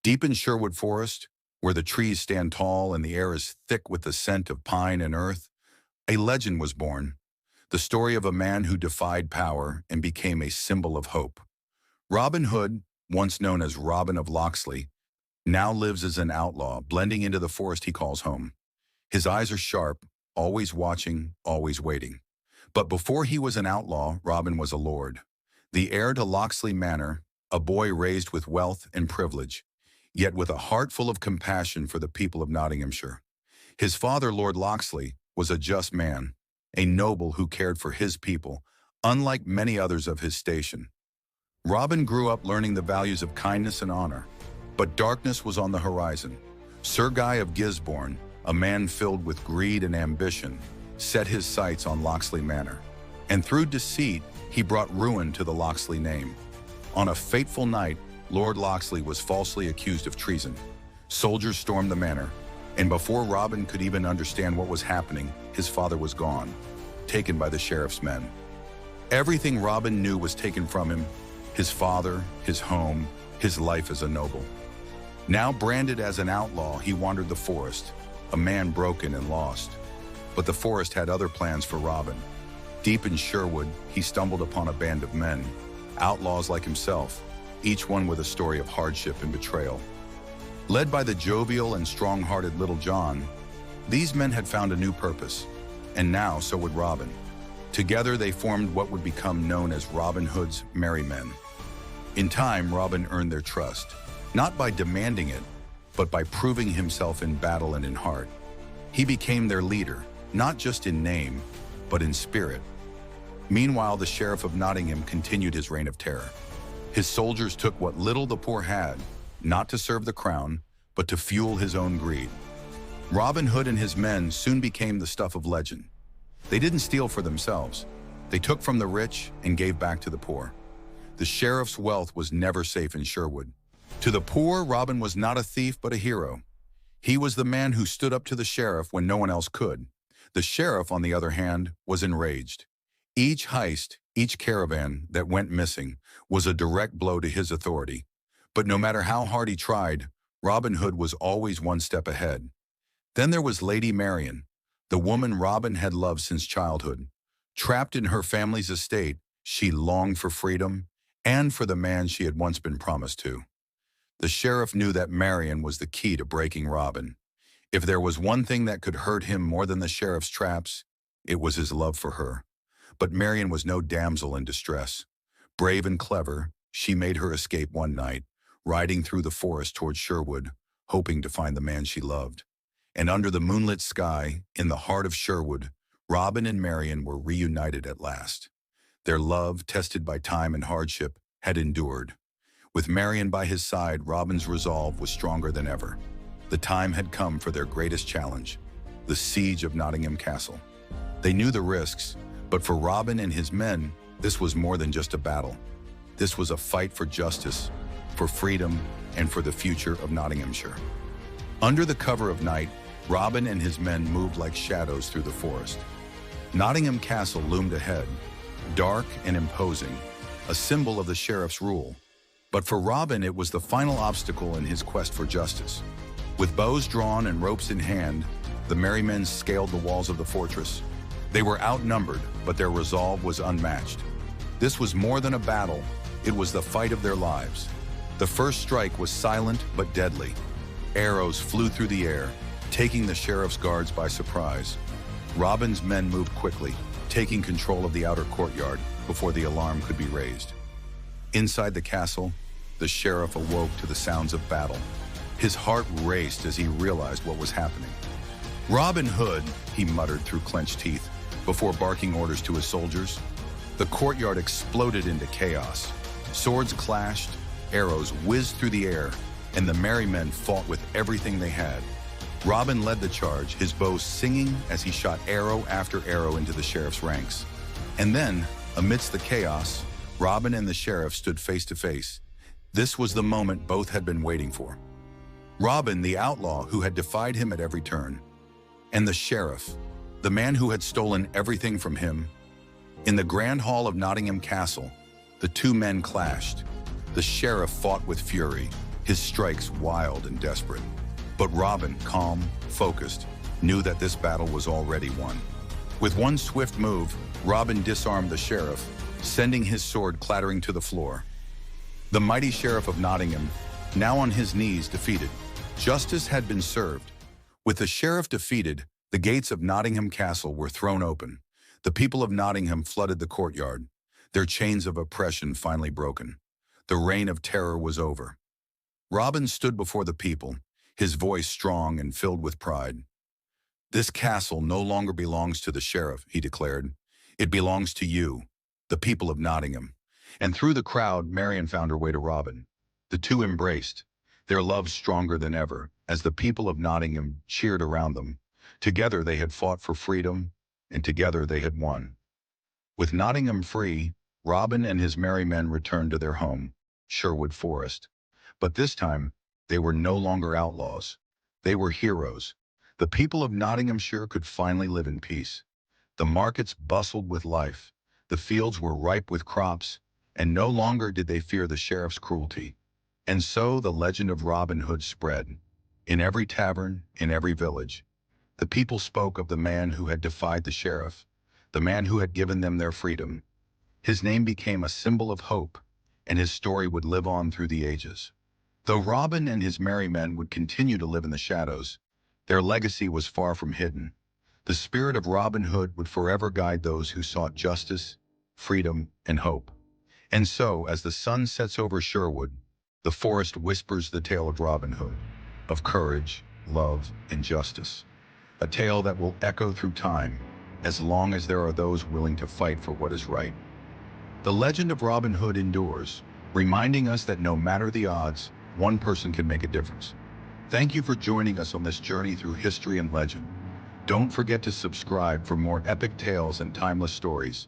Deep in Sherwood Forest, where the trees stand tall and the air is thick with the scent of pine and earth, a legend was born, the story of a man who defied power and became a symbol of hope. Robin Hood, once known as Robin of Locksley, now lives as an outlaw, blending into the forest he calls home. His eyes are sharp, always watching, always waiting. But before he was an outlaw, Robin was a lord, the heir to Locksley Manor, a boy raised with wealth and privilege, yet with a heart full of compassion for the people of Nottinghamshire. His father, Lord Locksley, was a just man, a noble who cared for his people, unlike many others of his station. Robin grew up learning the values of kindness and honor, but darkness was on the horizon. Sir Guy of Gisborne, a man filled with greed and ambition, set his sights on Locksley Manor, and through deceit, he brought ruin to the Locksley name. On a fateful night, Lord Locksley was falsely accused of treason. Soldiers stormed the manor, and before Robin could even understand what was happening, his father was gone, taken by the sheriff's men. Everything Robin knew was taken from him: his father, his home, his life as a noble. Now branded as an outlaw, he wandered the forest, a man broken and lost. But the forest had other plans for Robin. Deep in Sherwood, he stumbled upon a band of men, outlaws like himself, each one with a story of hardship and betrayal. Led by the jovial and strong-hearted Little John, these men had found a new purpose, and now so would Robin. Together they formed what would become known as Robin Hood's Merry Men. In time, Robin earned their trust, not by demanding it, but by proving himself in battle and in heart. He became their leader, not just in name, but in spirit. Meanwhile, the Sheriff of Nottingham continued his reign of terror. His soldiers took what little the poor had, not to serve the crown, but to fuel his own greed. Robin Hood and his men soon became the stuff of legend. They didn't steal for themselves. They took from the rich and gave back to the poor. The sheriff's wealth was never safe in Sherwood. To the poor, Robin was not a thief but a hero. He was the man who stood up to the sheriff when no one else could. The sheriff, on the other hand, was enraged. Each heist, each caravan that went missing was a direct blow to his authority. But no matter how hard he tried, Robin Hood was always one step ahead. Then there was Lady Marian, the woman Robin had loved since childhood. Trapped in her family's estate, she longed for freedom and for the man she had once been promised to. The sheriff knew that Marian was the key to breaking Robin. If there was one thing that could hurt him more than the sheriff's traps, it was his love for her. But Marian was no damsel in distress. Brave and clever, she made her escape one night, riding through the forest toward Sherwood, hoping to find the man she loved. And under the moonlit sky, in the heart of Sherwood, Robin and Marian were reunited at last. Their love, tested by time and hardship, had endured. With Marian by his side, Robin's resolve was stronger than ever. The time had come for their greatest challenge, the siege of Nottingham Castle. They knew the risks, but for Robin and his men, this was more than just a battle. This was a fight for justice, for freedom, and for the future of Nottinghamshire. Under the cover of night, Robin and his men moved like shadows through the forest. Nottingham Castle loomed ahead, dark and imposing, a symbol of the sheriff's rule. But for Robin, it was the final obstacle in his quest for justice. With bows drawn and ropes in hand, the merry men scaled the walls of the fortress. They were outnumbered, but their resolve was unmatched. This was more than a battle, it was the fight of their lives. The first strike was silent but deadly. Arrows flew through the air, taking the sheriff's guards by surprise. Robin's men moved quickly, taking control of the outer courtyard before the alarm could be raised. Inside the castle, the sheriff awoke to the sounds of battle. His heart raced as he realized what was happening. "Robin Hood," he muttered through clenched teeth, before barking orders to his soldiers. The courtyard exploded into chaos. Swords clashed, arrows whizzed through the air, and the merry men fought with everything they had. Robin led the charge, his bow singing as he shot arrow after arrow into the sheriff's ranks. And then, amidst the chaos, Robin and the sheriff stood face to face. This was the moment both had been waiting for. Robin, the outlaw who had defied him at every turn, and the sheriff, the man who had stolen everything from him. In the grand hall of Nottingham Castle, the two men clashed. The sheriff fought with fury, his strikes wild and desperate. But Robin, calm, focused, knew that this battle was already won. With one swift move, Robin disarmed the sheriff, sending his sword clattering to the floor. The mighty sheriff of Nottingham, now on his knees, defeated. Justice had been served. With the sheriff defeated, the gates of Nottingham Castle were thrown open. The people of Nottingham flooded the courtyard, their chains of oppression finally broken. The reign of terror was over. Robin stood before the people, his voice strong and filled with pride. "This castle no longer belongs to the sheriff," he declared. "It belongs to you, the people of Nottingham." And through the crowd, Marian found her way to Robin. The two embraced, their love stronger than ever, as the people of Nottingham cheered around them. Together they had fought for freedom, and together they had won. With Nottingham free, Robin and his merry men returned to their home, Sherwood Forest. But this time, they were no longer outlaws. They were heroes. The people of Nottinghamshire could finally live in peace. The markets bustled with life. The fields were ripe with crops, and no longer did they fear the sheriff's cruelty. And so the legend of Robin Hood spread. In every tavern, in every village, the people spoke of the man who had defied the sheriff, the man who had given them their freedom. His name became a symbol of hope, and his story would live on through the ages. Though Robin and his merry men would continue to live in the shadows, their legacy was far from hidden. The spirit of Robin Hood would forever guide those who sought justice, freedom, and hope. And so, as the sun sets over Sherwood, the forest whispers the tale of Robin Hood, of courage, love, and justice. A tale that will echo through time, as long as there are those willing to fight for what is right. The legend of Robin Hood endures, reminding us that no matter the odds, one person can make a difference. Thank you for joining us on this journey through history and legend. Don't forget to subscribe for more epic tales and timeless stories.